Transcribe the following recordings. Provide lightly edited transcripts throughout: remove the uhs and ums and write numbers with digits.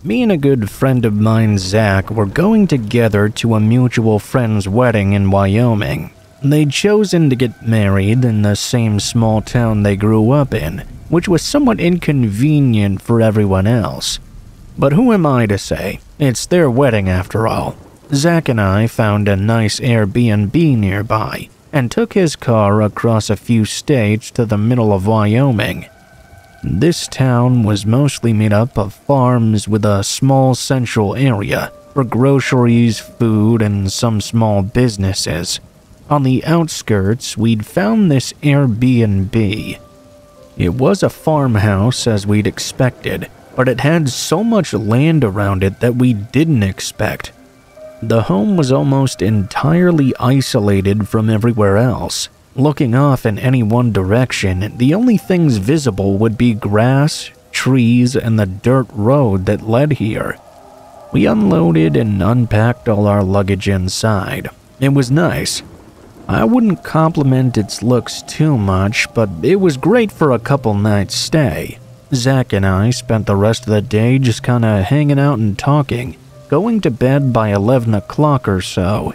Me and a good friend of mine, Zach, were going together to a mutual friend's wedding in Wyoming. They'd chosen to get married in the same small town they grew up in, which was somewhat inconvenient for everyone else. But who am I to say? It's their wedding after all. Zach and I found a nice Airbnb nearby and took his car across a few states to the middle of Wyoming. This town was mostly made up of farms with a small central area for groceries, food, and some small businesses. On the outskirts, we'd found this Airbnb. It was a farmhouse as we'd expected, but it had so much land around it that we didn't expect. The home was almost entirely isolated from everywhere else. Looking off in any one direction, the only things visible would be grass, trees, and the dirt road that led here. We unloaded and unpacked all our luggage inside. It was nice. I wouldn't compliment its looks too much, but it was great for a couple nights stay. Zach and I spent the rest of the day just kinda hanging out and talking, going to bed by 11 o'clock or so.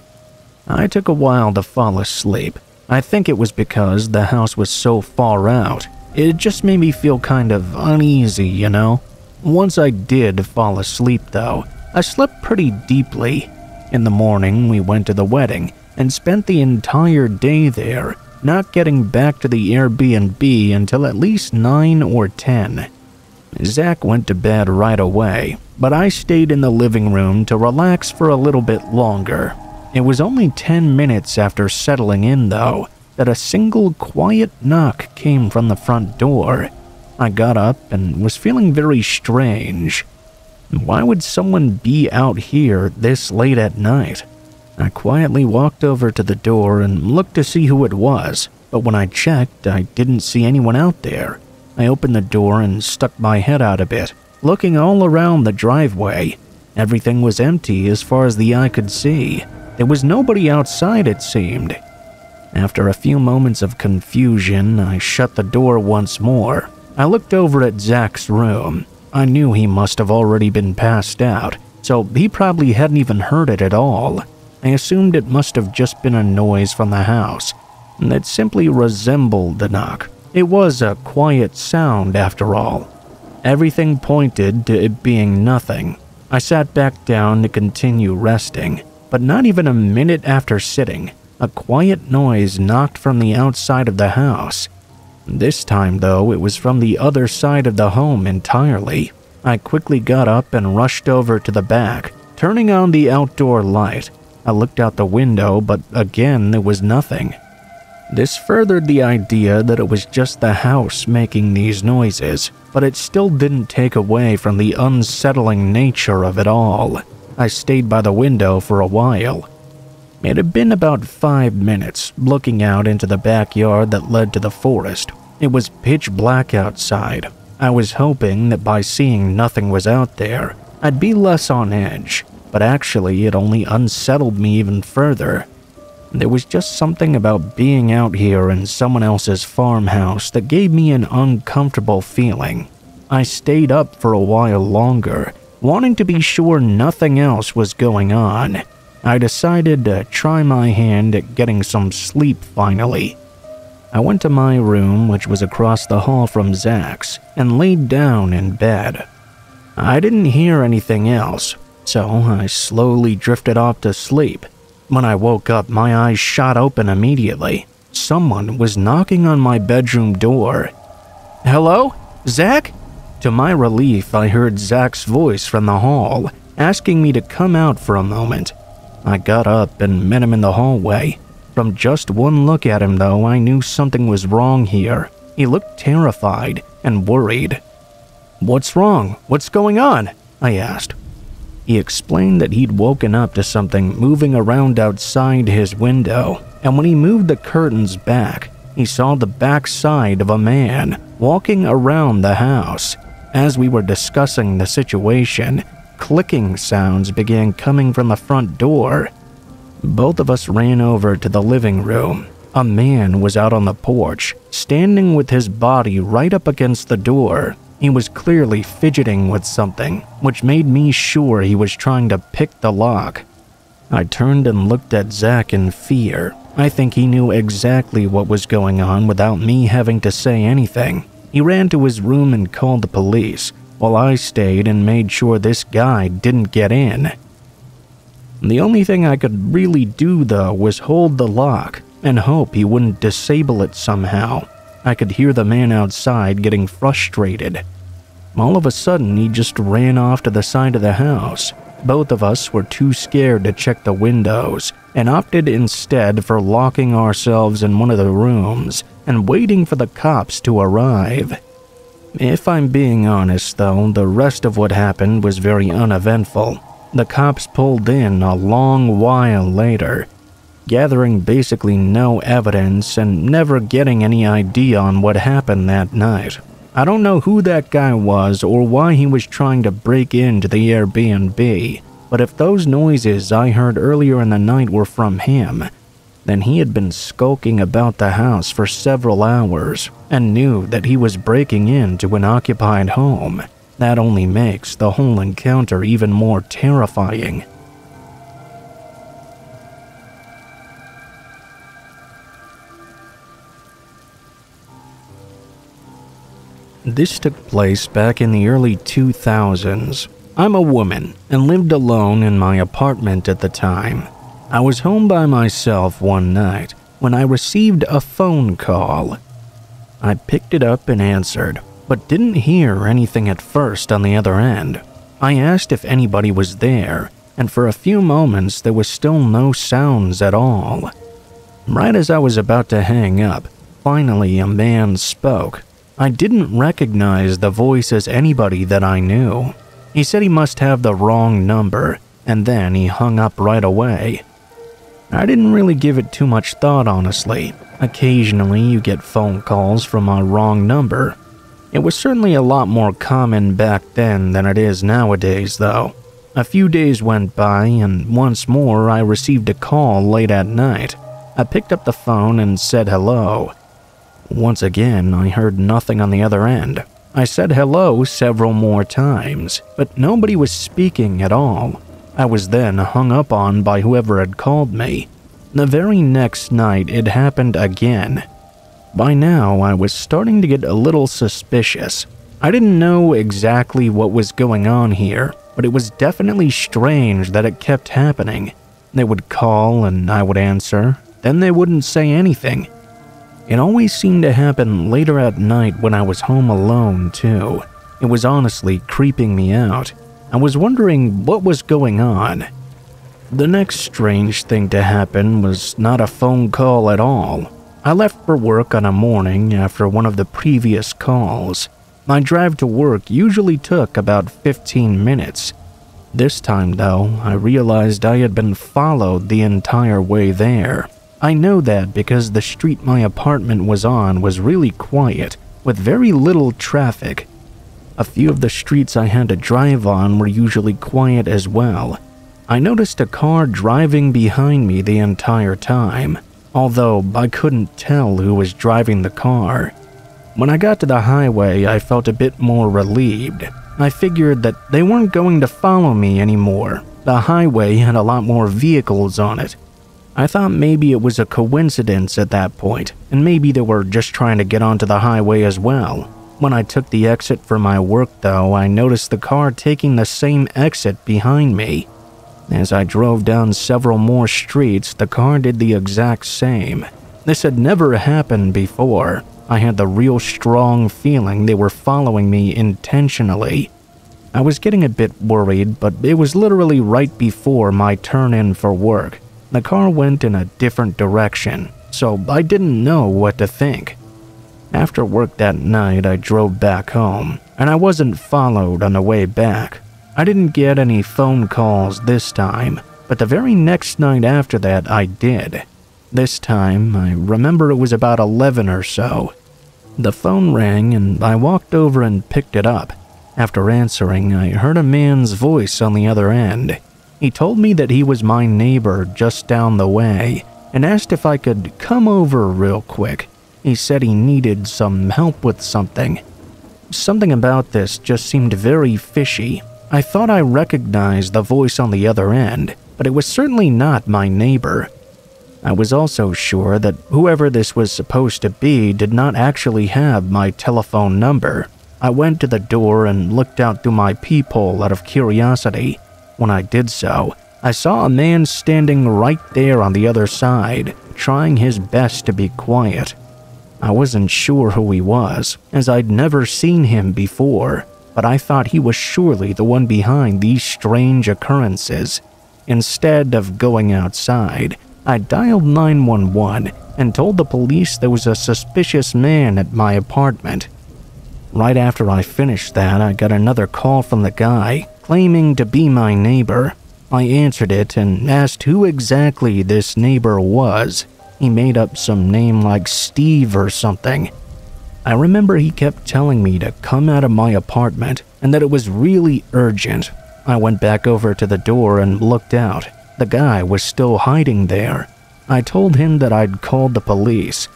I took a while to fall asleep. I think it was because the house was so far out. It just made me feel kind of uneasy, you know? Once I did fall asleep though, I slept pretty deeply. In the morning, we went to the wedding and spent the entire day there, not getting back to the Airbnb until at least 9 or 10. Zach went to bed right away, but I stayed in the living room to relax for a little bit longer. It was only 10 minutes after settling in, though, that a single quiet knock came from the front door. I got up and was feeling very strange. Why would someone be out here this late at night? I quietly walked over to the door and looked to see who it was, but when I checked, I didn't see anyone out there. I opened the door and stuck my head out a bit, looking all around the driveway. Everything was empty as far as the eye could see. There was nobody outside, it seemed. After a few moments of confusion, I shut the door once more. I looked over at Zach's room. I knew he must have already been passed out, so he probably hadn't even heard it at all. I assumed it must have just been a noise from the house that simply resembled the knock. It was a quiet sound after all. Everything pointed to it being nothing. I sat back down to continue resting, but not even a minute after sitting, a quiet noise knocked from the outside of the house. This time, though, it was from the other side of the home entirely. I quickly got up and rushed over to the back, turning on the outdoor light. I looked out the window, but again, there was nothing. This furthered the idea that it was just the house making these noises, but it still didn't take away from the unsettling nature of it all. I stayed by the window for a while. It had been about 5 minutes, looking out into the backyard that led to the forest. It was pitch black outside. I was hoping that by seeing nothing was out there, I'd be less on edge, but actually it only unsettled me even further. There was just something about being out here in someone else's farmhouse that gave me an uncomfortable feeling. I stayed up for a while longer, wanting to be sure nothing else was going on. I decided to try my hand at getting some sleep finally. I went to my room, which was across the hall from Zach's, and laid down in bed. I didn't hear anything else, so I slowly drifted off to sleep. When I woke up, my eyes shot open immediately. Someone was knocking on my bedroom door. "Hello? Zach?" To my relief, I heard Zach's voice from the hall, asking me to come out for a moment. I got up and met him in the hallway. From just one look at him, though, I knew something was wrong here. He looked terrified and worried. "What's wrong? What's going on?" I asked. He explained that he'd woken up to something moving around outside his window, and when he moved the curtains back, he saw the backside of a man walking around the house. As we were discussing the situation, clicking sounds began coming from the front door. Both of us ran over to the living room. A man was out on the porch, standing with his body right up against the door. He was clearly fidgeting with something, which made me sure he was trying to pick the lock. I turned and looked at Zach in fear. I think he knew exactly what was going on without me having to say anything. He ran to his room and called the police, while I stayed and made sure this guy didn't get in. The only thing I could really do, though, was hold the lock and hope he wouldn't disable it somehow. I could hear the man outside getting frustrated. All of a sudden, he just ran off to the side of the house. Both of us were too scared to check the windows and opted instead for locking ourselves in one of the rooms and waiting for the cops to arrive. If I'm being honest, though, the rest of what happened was very uneventful. The cops pulled in a long while later, gathering basically no evidence and never getting any idea on what happened that night. I don't know who that guy was or why he was trying to break into the Airbnb, but if those noises I heard earlier in the night were from him, then he had been skulking about the house for several hours and knew that he was breaking into an occupied home. That only makes the whole encounter even more terrifying. This took place back in the early 2000s. I'm a woman and lived alone in my apartment at the time. I was home by myself one night when I received a phone call. I picked it up and answered, but didn't hear anything at first on the other end. I asked if anybody was there, and for a few moments there was still no sounds at all. Right as I was about to hang up, finally a man spoke. I didn't recognize the voice as anybody that I knew. He said he must have the wrong number, and then he hung up right away. I didn't really give it too much thought, honestly. Occasionally you get phone calls from a wrong number. It was certainly a lot more common back then than it is nowadays, though. A few days went by, and once more I received a call late at night. I picked up the phone and said hello. Once again, I heard nothing on the other end. I said hello several more times, but nobody was speaking at all. I was then hung up on by whoever had called me. The very next night, it happened again. By now, I was starting to get a little suspicious. I didn't know exactly what was going on here, but it was definitely strange that it kept happening. They would call and I would answer, then they wouldn't say anything. It always seemed to happen later at night when I was home alone, too. It was honestly creeping me out. I was wondering what was going on. The next strange thing to happen was not a phone call at all. I left for work on a morning after one of the previous calls. My drive to work usually took about 15 minutes. This time, though, I realized I had been followed the entire way there. I know that because the street my apartment was on was really quiet, with very little traffic. A few of the streets I had to drive on were usually quiet as well. I noticed a car driving behind me the entire time, although I couldn't tell who was driving the car. When I got to the highway, I felt a bit more relieved. I figured that they weren't going to follow me anymore. The highway had a lot more vehicles on it. I thought maybe it was a coincidence at that point, and maybe they were just trying to get onto the highway as well. When I took the exit for my work, though, I noticed the car taking the same exit behind me. As I drove down several more streets, the car did the exact same. This had never happened before. I had the real strong feeling they were following me intentionally. I was getting a bit worried, but it was literally right before my turn in for work. The car went in a different direction, so I didn't know what to think. After work that night, I drove back home, and I wasn't followed on the way back. I didn't get any phone calls this time, but the very next night after that, I did. This time, I remember it was about 11 or so. The phone rang, and I walked over and picked it up. After answering, I heard a man's voice on the other end. He told me that he was my neighbor just down the way and asked if I could come over real quick. He said he needed some help with something. Something about this just seemed very fishy. I thought I recognized the voice on the other end, but it was certainly not my neighbor. I was also sure that whoever this was supposed to be did not actually have my telephone number. I went to the door and looked out through my peephole out of curiosity. When I did so, I saw a man standing right there on the other side, trying his best to be quiet. I wasn't sure who he was, as I'd never seen him before, but I thought he was surely the one behind these strange occurrences. Instead of going outside, I dialed 911 and told the police there was a suspicious man at my apartment. Right after I finished that, I got another call from the guy, claiming to be my neighbor. I answered it and asked who exactly this neighbor was. He made up some name like Steve or something. I remember he kept telling me to come out of my apartment and that it was really urgent. I went back over to the door and looked out. The guy was still hiding there. I told him that I'd called the police,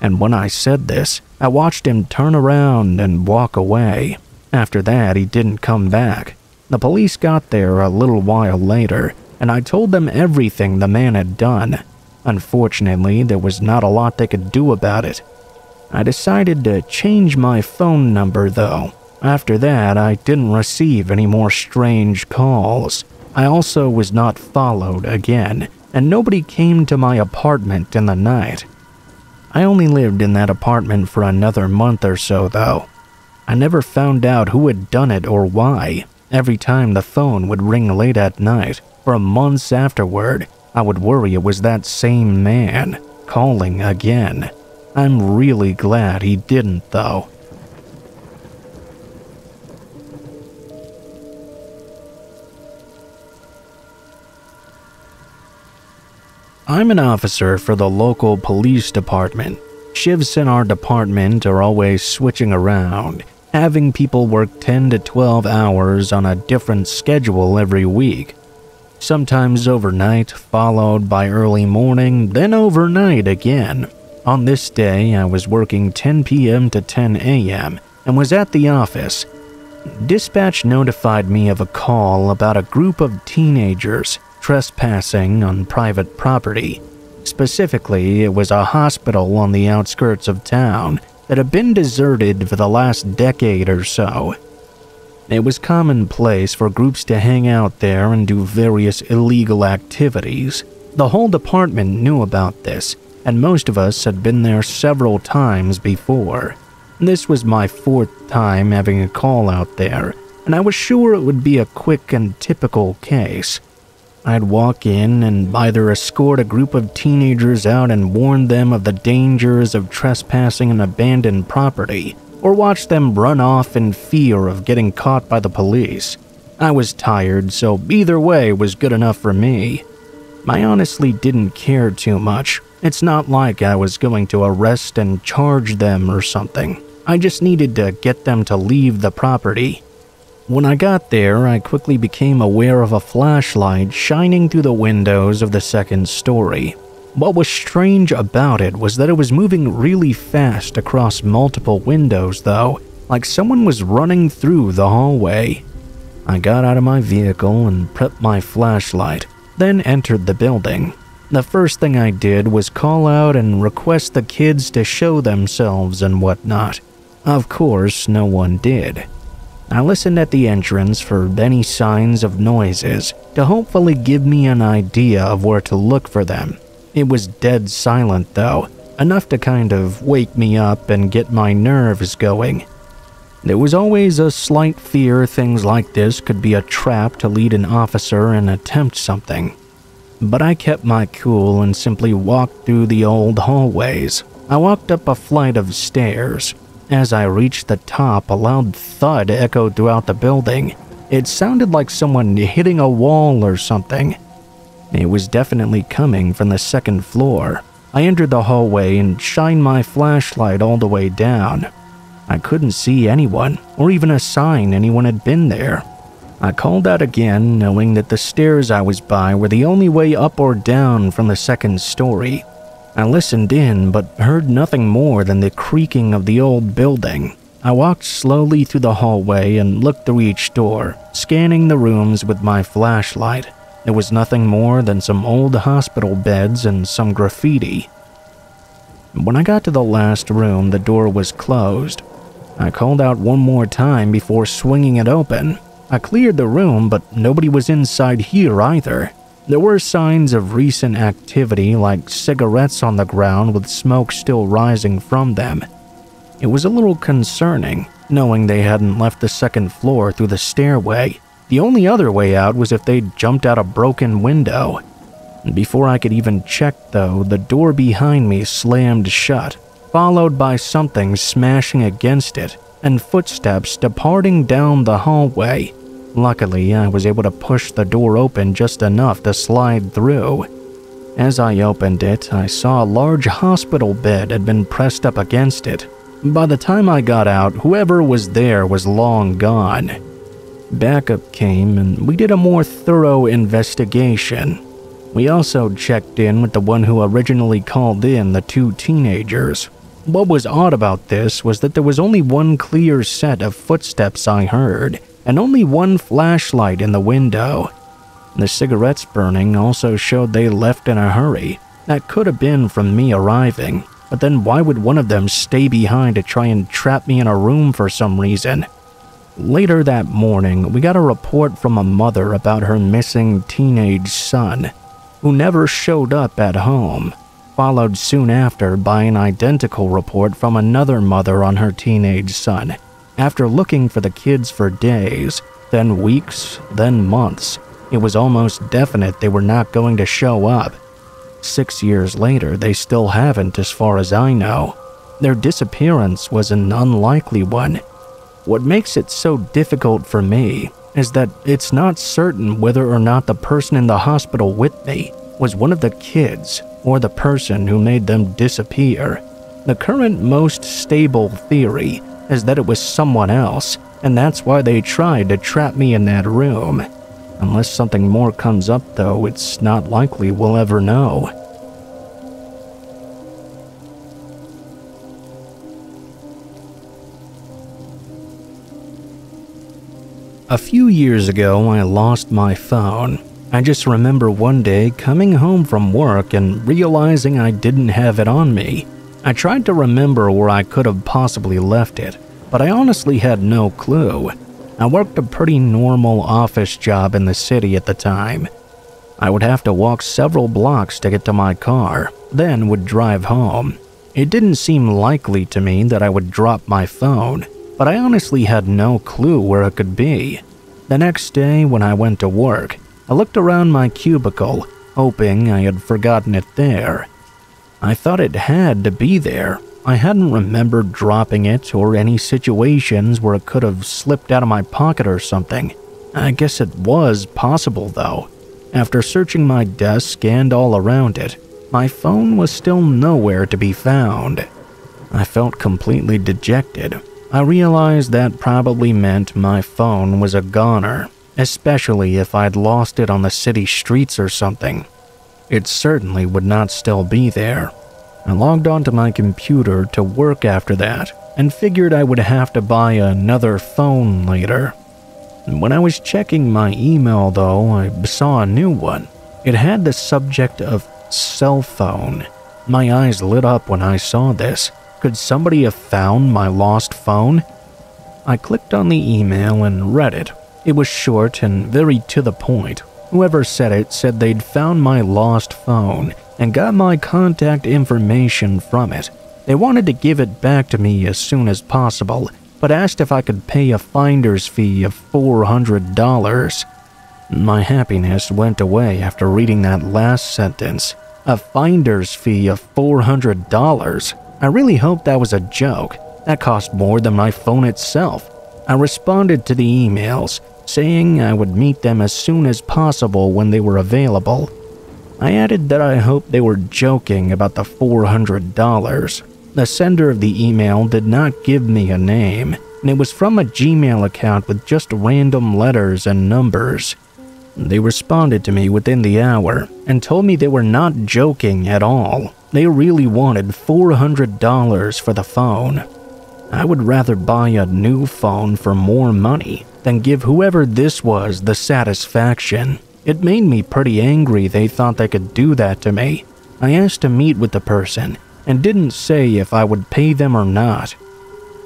and when I said this, I watched him turn around and walk away. After that, he didn't come back. The police got there a little while later, and I told them everything the man had done. Unfortunately, there was not a lot they could do about it. I decided to change my phone number, though. After that, I didn't receive any more strange calls. I also was not followed again, and nobody came to my apartment in the night. I only lived in that apartment for another month or so, though. I never found out who had done it or why. Every time the phone would ring late at night, for months afterward, I would worry it was that same man, calling again. I'm really glad he didn't, though. I'm an officer for the local police department. Shifts in our department are always switching around, having people work 10 to 12 hours on a different schedule every week. Sometimes overnight, followed by early morning, then overnight again. On this day, I was working 10 p.m. to 10 a.m. and was at the office. Dispatch notified me of a call about a group of teenagers trespassing on private property. Specifically, it was a hospital on the outskirts of town that had been deserted for the last decade or so. It was commonplace for groups to hang out there and do various illegal activities. The whole department knew about this, and most of us had been there several times before. This was my 4th time having a call out there, and I was sure it would be a quick and typical case. I'd walk in and either escort a group of teenagers out and warn them of the dangers of trespassing on abandoned property, or watch them run off in fear of getting caught by the police. I was tired, so either way was good enough for me. I honestly didn't care too much. It's not like I was going to arrest and charge them or something. I just needed to get them to leave the property. When I got there, I quickly became aware of a flashlight shining through the windows of the 2nd story. What was strange about it was that it was moving really fast across multiple windows, though, like someone was running through the hallway. I got out of my vehicle and prepped my flashlight, then entered the building. The first thing I did was call out and request the kids to show themselves and whatnot. Of course, no one did. I listened at the entrance for any signs of noises to hopefully give me an idea of where to look for them. It was dead silent though, enough to kind of wake me up and get my nerves going. There was always a slight fear things like this could be a trap to lead an officer and attempt something. But I kept my cool and simply walked through the old hallways. I walked up a flight of stairs. As I reached the top, a loud thud echoed throughout the building. It sounded like someone hitting a wall or something. It was definitely coming from the 2nd floor. I entered the hallway and shined my flashlight all the way down. I couldn't see anyone, or even a sign anyone had been there. I called out again, knowing that the stairs I was by were the only way up or down from the 2nd story. I listened in, but heard nothing more than the creaking of the old building. I walked slowly through the hallway and looked through each door, scanning the rooms with my flashlight. There was nothing more than some old hospital beds and some graffiti. When I got to the last room, the door was closed. I called out one more time before swinging it open. I cleared the room, but nobody was inside here either. There were signs of recent activity, like cigarettes on the ground with smoke still rising from them. It was a little concerning, knowing they hadn't left the second floor through the stairway. The only other way out was if they'd jumped out a broken window. Before I could even check, though, the door behind me slammed shut, followed by something smashing against it and footsteps departing down the hallway. Luckily, I was able to push the door open just enough to slide through. As I opened it, I saw a large hospital bed had been pressed up against it. By the time I got out, whoever was there was long gone. Backup came and we did a more thorough investigation. We also checked in with the one who originally called in the two teenagers. What was odd about this was that there was only one clear set of footsteps I heard, and only one flashlight in the window. The cigarettes burning also showed they left in a hurry. That could have been from me arriving, but then why would one of them stay behind to try and trap me in a room for some reason? Later that morning, we got a report from a mother about her missing teenage son, who never showed up at home, followed soon after by an identical report from another mother on her teenage son. After looking for the kids for days, then weeks, then months, it was almost definite they were not going to show up. 6 years later, they still haven't, as far as I know. Their disappearance was an unlikely one. What makes it so difficult for me is that it's not certain whether or not the person in the hospital with me was one of the kids or the person who made them disappear. The current most stable theory is that it was someone else, and that's why they tried to trap me in that room. Unless something more comes up, though, it's not likely we'll ever know. A few years ago, I lost my phone. I just remember one day coming home from work and realizing I didn't have it on me. I tried to remember where I could have possibly left it, but I honestly had no clue. I worked a pretty normal office job in the city at the time. I would have to walk several blocks to get to my car, then would drive home. It didn't seem likely to me that I would drop my phone, but I honestly had no clue where it could be. The next day, when I went to work, I looked around my cubicle, hoping I had forgotten it there. I thought it had to be there. I hadn't remembered dropping it or any situations where it could have slipped out of my pocket or something. I guess it was possible, though. After searching my desk and all around it, my phone was still nowhere to be found. I felt completely dejected. I realized that probably meant my phone was a goner, especially if I'd lost it on the city streets or something. It certainly would not still be there. I logged onto my computer to work after that and figured I would have to buy another phone later. When I was checking my email, though, I saw a new one. It had the subject of cell phone. My eyes lit up when I saw this. Could somebody have found my lost phone? I clicked on the email and read it. It was short and very to the point. Whoever said it said they'd found my lost phone and got my contact information from it. They wanted to give it back to me as soon as possible, but asked if I could pay a finder's fee of $400. My happiness went away after reading that last sentence. A finder's fee of $400. I really hoped that was a joke. That cost more than my phone itself. I responded to the emails, saying I would meet them as soon as possible when they were available. I added that I hoped they were joking about the $400. The sender of the email did not give me a name, and it was from a Gmail account with just random letters and numbers. They responded to me within the hour and told me they were not joking at all. They really wanted $400 for the phone. I would rather buy a new phone for more money than give whoever this was the satisfaction. It made me pretty angry they thought they could do that to me. I asked to meet with the person and didn't say if I would pay them or not.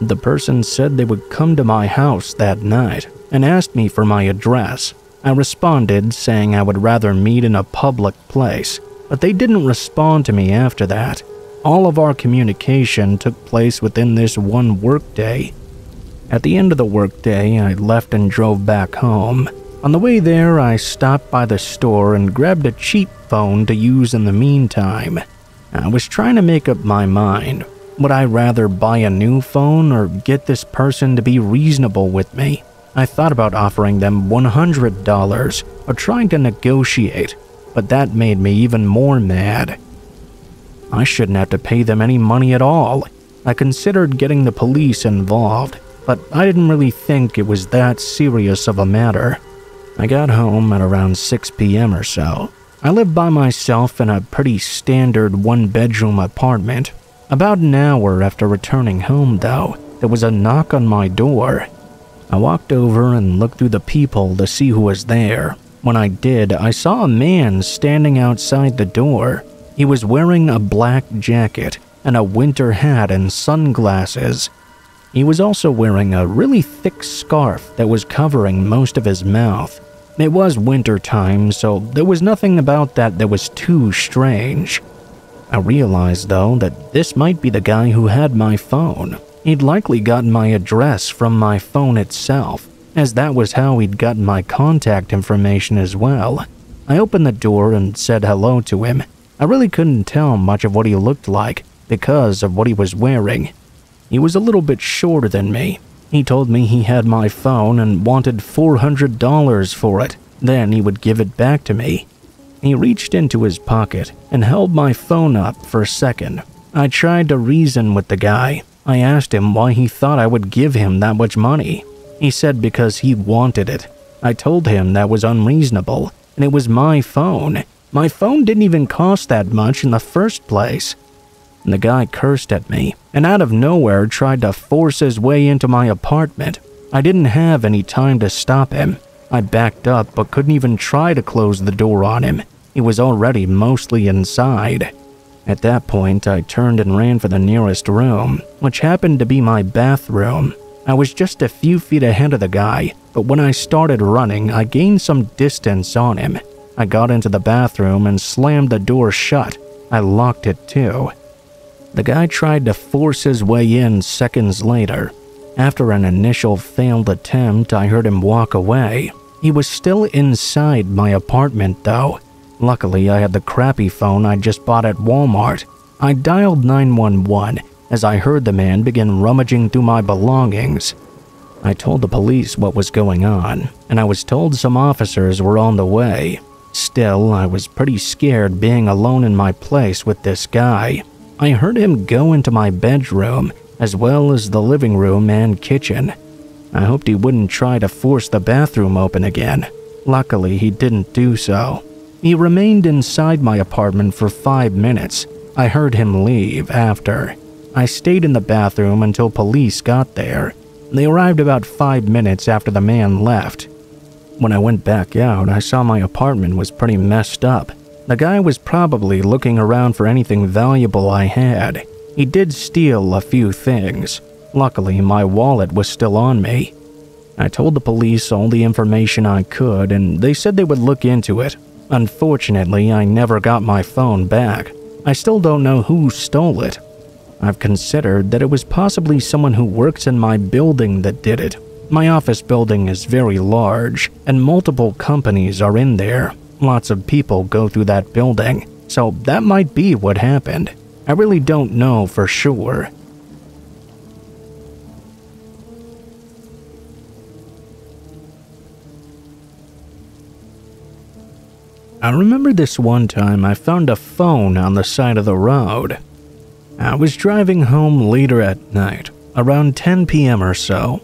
The person said they would come to my house that night and asked me for my address. I responded saying I would rather meet in a public place, but they didn't respond to me after that. All of our communication took place within this one workday. At the end of the workday, I left and drove back home. On the way there, I stopped by the store and grabbed a cheap phone to use in the meantime. I was trying to make up my mind. Would I rather buy a new phone or get this person to be reasonable with me? I thought about offering them $100 or trying to negotiate, but that made me even more mad. I shouldn't have to pay them any money at all. I considered getting the police involved, but I didn't really think it was that serious of a matter. I got home at around 6 p.m. or so. I lived by myself in a pretty standard one-bedroom apartment. About an hour after returning home, though, there was a knock on my door. I walked over and looked through the peephole to see who was there. When I did, I saw a man standing outside the door. He was wearing a black jacket and a winter hat and sunglasses. He was also wearing a really thick scarf that was covering most of his mouth. It was winter time, so there was nothing about that was too strange. I realized, though, that this might be the guy who had my phone. He'd likely gotten my address from my phone itself, as that was how he'd gotten my contact information as well. I opened the door and said hello to him. I really couldn't tell much of what he looked like because of what he was wearing. He was a little bit shorter than me. He told me he had my phone and wanted $400 for it. Then he would give it back to me. He reached into his pocket and held my phone up for a second. I tried to reason with the guy. I asked him why he thought I would give him that much money. He said because he wanted it. I told him that was unreasonable, and it was my phone. My phone didn't even cost that much in the first place. The guy cursed at me, and out of nowhere tried to force his way into my apartment. I didn't have any time to stop him. I backed up but couldn't even try to close the door on him. He was already mostly inside. At that point, I turned and ran for the nearest room, which happened to be my bathroom. I was just a few feet ahead of the guy, but when I started running, I gained some distance on him. I got into the bathroom and slammed the door shut. I locked it too. The guy tried to force his way in seconds later. After an initial failed attempt, I heard him walk away. He was still inside my apartment, though. Luckily, I had the crappy phone I just bought at Walmart. I dialed 911 as I heard the man begin rummaging through my belongings. I told the police what was going on, and I was told some officers were on the way. Still, I was pretty scared being alone in my place with this guy. I heard him go into my bedroom, as well as the living room and kitchen. I hoped he wouldn't try to force the bathroom open again. Luckily, he didn't do so. He remained inside my apartment for 5 minutes. I heard him leave after. I stayed in the bathroom until police got there. They arrived about 5 minutes after the man left. When I went back out, I saw my apartment was pretty messed up. The guy was probably looking around for anything valuable I had. He did steal a few things. Luckily, my wallet was still on me. I told the police all the information I could, and they said they would look into it. Unfortunately, I never got my phone back. I still don't know who stole it. I've considered that it was possibly someone who works in my building that did it. My office building is very large, and multiple companies are in there. Lots of people go through that building, so that might be what happened. I really don't know for sure. I remember this one time I found a phone on the side of the road. I was driving home later at night, around 10 p.m. or so.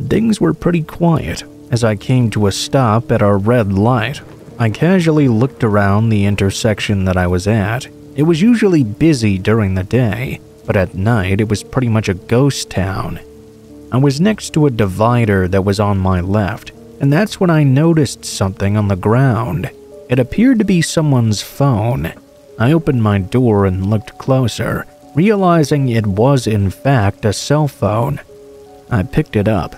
Things were pretty quiet as I came to a stop at a red light. I casually looked around the intersection that I was at. It was usually busy during the day. but at night it was pretty much a ghost town. I was next to a divider that was on my left, and that's when I noticed something on the ground. It appeared to be someone's phone. I opened my door and looked closer, realizing it was in fact a cell phone. I picked it up.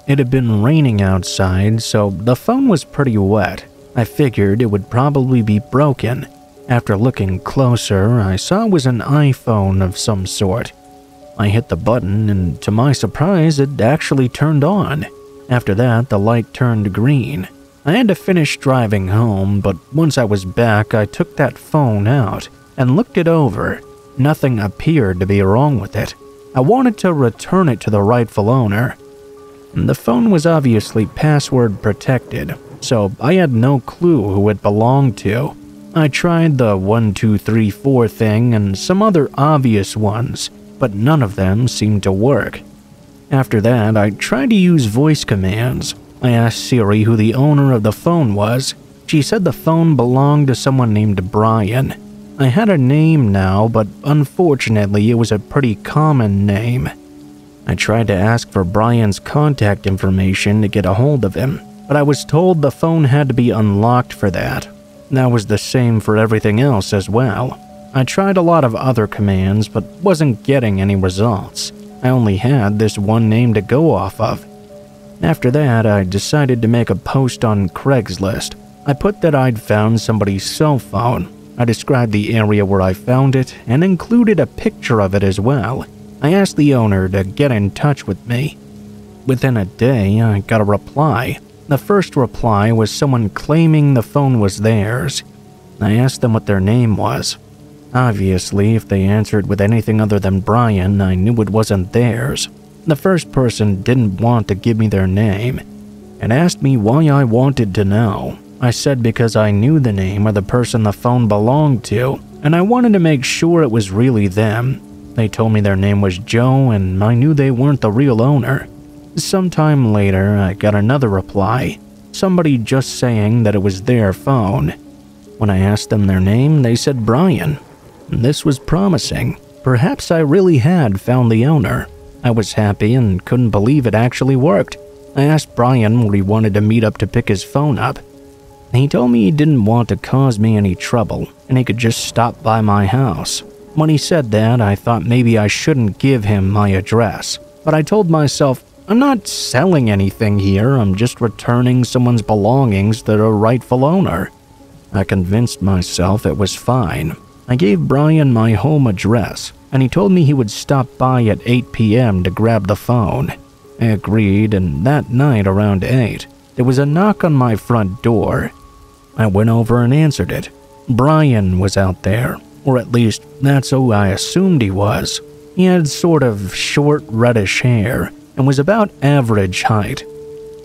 It had been raining outside, so the phone was pretty wet. I figured it would probably be broken. After looking closer, I saw it was an iPhone of some sort. I hit the button, and to my surprise, it actually turned on. After that, the light turned green. I had to finish driving home, but once I was back, I took that phone out and looked it over. Nothing appeared to be wrong with it. I wanted to return it to the rightful owner. The phone was obviously password protected, so I had no clue who it belonged to. I tried the 1234 thing and some other obvious ones, but none of them seemed to work. After that, I tried to use voice commands. I asked Siri who the owner of the phone was. She said the phone belonged to someone named Brian. I had a name now, but unfortunately it was a pretty common name. I tried to ask for Brian's contact information to get a hold of him, but I was told the phone had to be unlocked for that. That was the same for everything else as well. I tried a lot of other commands, but wasn't getting any results. I only had this one name to go off of. After that, I decided to make a post on Craigslist. I put that I'd found somebody's cell phone. I described the area where I found it and included a picture of it as well. I asked the owner to get in touch with me. Within a day, I got a reply. The first reply was someone claiming the phone was theirs. I asked them what their name was. Obviously, if they answered with anything other than Brian, I knew it wasn't theirs. The first person didn't want to give me their name and asked me why I wanted to know. I said because I knew the name of the person the phone belonged to, and I wanted to make sure it was really them. They told me their name was Joe, and I knew they weren't the real owner. Sometime later, I got another reply, somebody just saying that it was their phone. When I asked them their name, they said Brian. This was promising. Perhaps I really had found the owner. I was happy and couldn't believe it actually worked. I asked Brian where he wanted to meet up to pick his phone up. He told me he didn't want to cause me any trouble, and he could just stop by my house. When he said that, I thought maybe I shouldn't give him my address, but I told myself, I'm not selling anything here, I'm just returning someone's belongings to their rightful owner. I convinced myself it was fine. I gave Brian my home address, and he told me he would stop by at 8 p.m. to grab the phone. I agreed, and that night around 8, there was a knock on my front door. I went over and answered it. Brian was out there, or at least that's who I assumed he was. He had sort of short reddish hair and was about average height.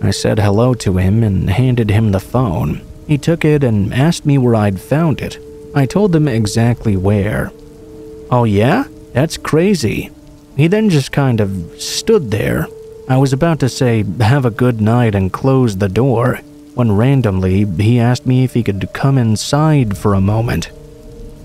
I said hello to him and handed him the phone. He took it and asked me where I'd found it. I told him exactly where. Oh yeah? That's crazy. He then just kind of stood there. I was about to say have a good night and close the door when randomly he asked me if he could come inside for a moment.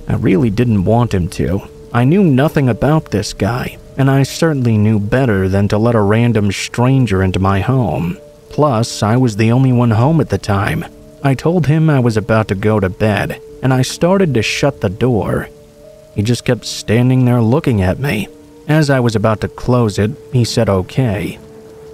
I really didn't want him to. I knew nothing about this guy, and I certainly knew better than to let a random stranger into my home. Plus, I was the only one home at the time. I told him I was about to go to bed, and I started to shut the door. He just kept standing there looking at me. As I was about to close it, he said okay.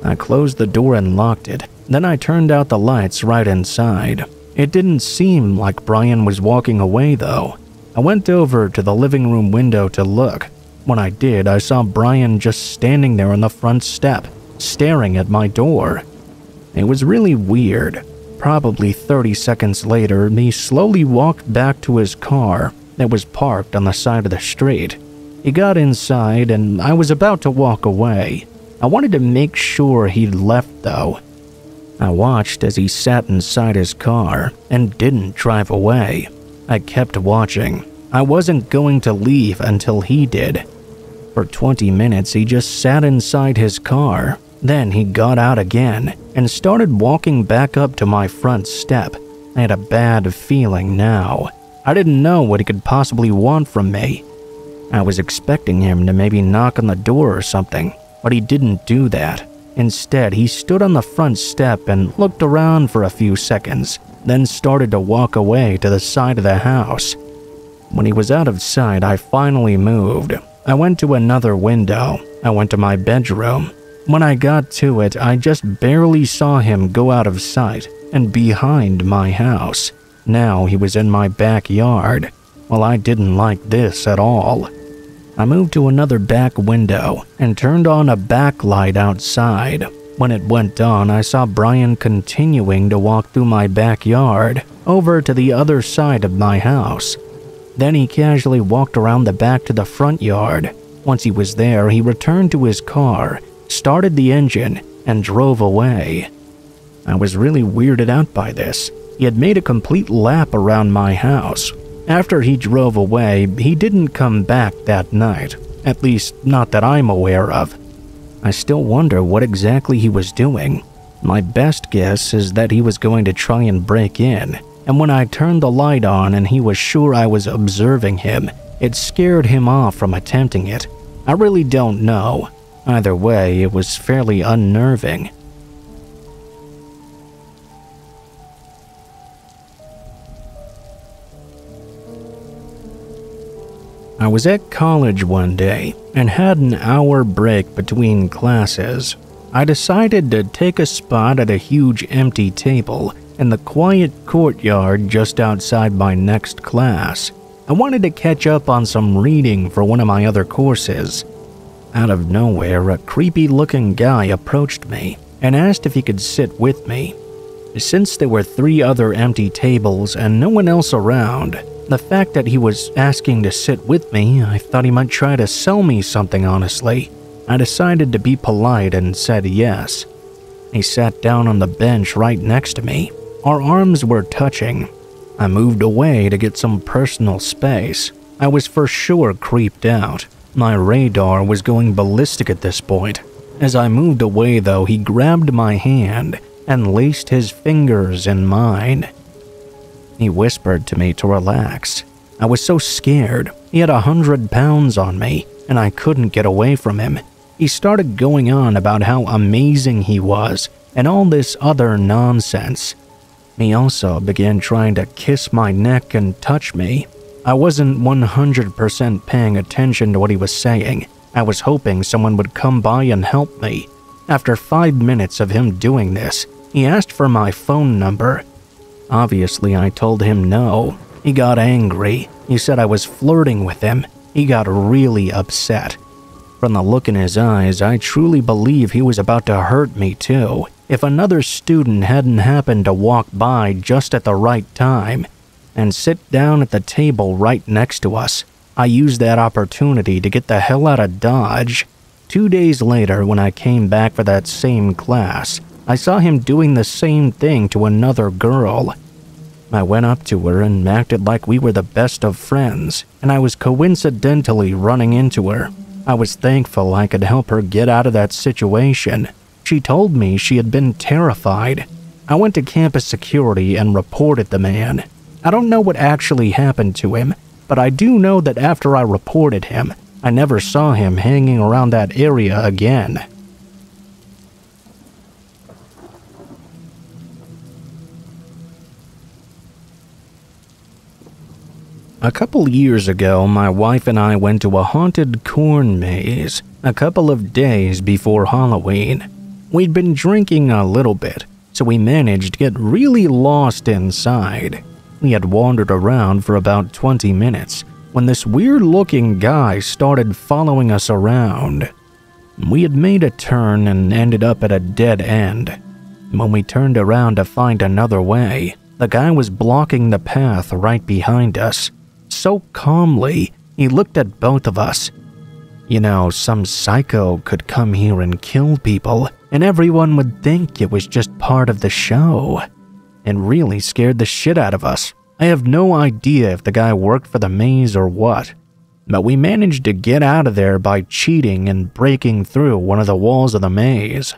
I closed the door and locked it. Then I turned out the lights right inside. It didn't seem like Brian was walking away though. I went over to the living room window to look. When I did, I saw Brian just standing there on the front step, staring at my door. It was really weird. Probably 30 seconds later, he slowly walked back to his car that was parked on the side of the street. He got inside and I was about to walk away. I wanted to make sure he'd left though. I watched as he sat inside his car and didn't drive away. I kept watching. I wasn't going to leave until he did. For 20 minutes, he just sat inside his car. Then he got out again and started walking back up to my front step. I had a bad feeling now. I didn't know what he could possibly want from me. I was expecting him to maybe knock on the door or something, but he didn't do that. Instead, he stood on the front step and looked around for a few seconds, then started to walk away to the side of the house. When he was out of sight, I finally moved. I went to another window. I went to my bedroom. When I got to it, I just barely saw him go out of sight and behind my house. Now he was in my backyard. Well, I didn't like this at all. I moved to another back window and turned on a backlight outside. When it went on, I saw Brian continuing to walk through my backyard over to the other side of my house. Then he casually walked around the back to the front yard. Once he was there, he returned to his car, started the engine, and drove away. I was really weirded out by this. He had made a complete lap around my house. After he drove away, he didn't come back that night, at least not that I'm aware of. I still wonder what exactly he was doing. My best guess is that he was going to try and break in, and when I turned the light on and he was sure I was observing him, it scared him off from attempting it. I really don't know. Either way, it was fairly unnerving. I was at college one day and had an hour break between classes. I decided to take a spot at a huge empty table in the quiet courtyard just outside my next class. I wanted to catch up on some reading for one of my other courses. Out of nowhere, a creepy-looking guy approached me and asked if he could sit with me. Since there were 3 other empty tables and no one else around, the fact that he was asking to sit with me, I thought he might try to sell me something, honestly. I decided to be polite and said yes. He sat down on the bench right next to me. Our arms were touching. I moved away to get some personal space. I was for sure creeped out. My radar was going ballistic at this point. As I moved away, though, he grabbed my hand and laced his fingers in mine. He whispered to me to relax. I was so scared. He had 100 pounds on me, and I couldn't get away from him. He started going on about how amazing he was, and all this other nonsense. He also began trying to kiss my neck and touch me. I wasn't 100% paying attention to what he was saying. I was hoping someone would come by and help me. After 5 minutes of him doing this, he asked for my phone number. Obviously, I told him no. He got angry. He said I was flirting with him. He got really upset. From the look in his eyes, I truly believe he was about to hurt me too, if another student hadn't happened to walk by just at the right time and sit down at the table right next to us. I used that opportunity to get the hell out of Dodge. 2 days later, when I came back for that same class, I saw him doing the same thing to another girl. I went up to her and acted like we were the best of friends, and I was coincidentally running into her. I was thankful I could help her get out of that situation. She told me she had been terrified. I went to campus security and reported the man. I don't know what actually happened to him, but I do know that after I reported him, I never saw him hanging around that area again. A couple years ago, my wife and I went to a haunted corn maze a couple of days before Halloween. We'd been drinking a little bit, so we managed to get really lost inside. We had wandered around for about 20 minutes when this weird-looking guy started following us around. We had made a turn and ended up at a dead end. When we turned around to find another way, the guy was blocking the path right behind us. So calmly, he looked at both of us. You know, some psycho could come here and kill people, and everyone would think it was just part of the show. It really scared the shit out of us. I have no idea if the guy worked for the maze or what, but we managed to get out of there by cheating and breaking through one of the walls of the maze.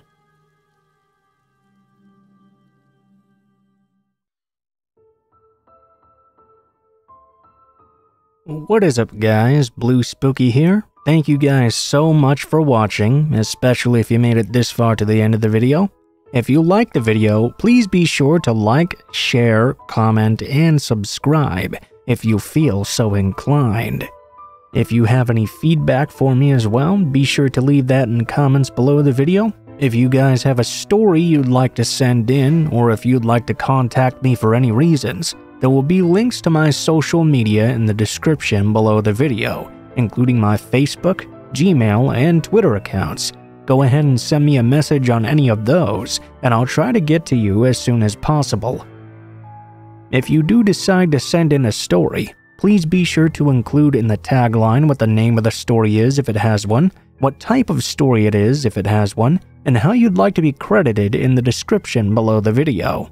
What is up guys, Blue Spooky here. Thank you guys so much for watching, especially if you made it this far to the end of the video. If you liked the video, please be sure to like, share, comment, and subscribe if you feel so inclined. If you have any feedback for me as well, be sure to leave that in the comments below the video. If you guys have a story you'd like to send in, or if you'd like to contact me for any reasons, there will be links to my social media in the description below the video, including my Facebook, Gmail, and Twitter accounts. Go ahead and send me a message on any of those, and I'll try to get to you as soon as possible. If you do decide to send in a story, please be sure to include in the tagline what the name of the story is if it has one, what type of story it is if it has one, and how you'd like to be credited in the description below the video.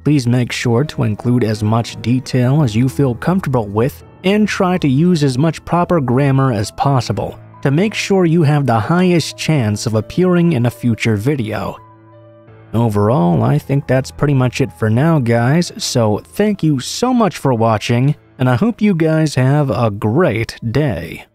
Please make sure to include as much detail as you feel comfortable with, and try to use as much proper grammar as possible to make sure you have the highest chance of appearing in a future video. Overall, I think that's pretty much it for now guys, so thank you so much for watching, and I hope you guys have a great day.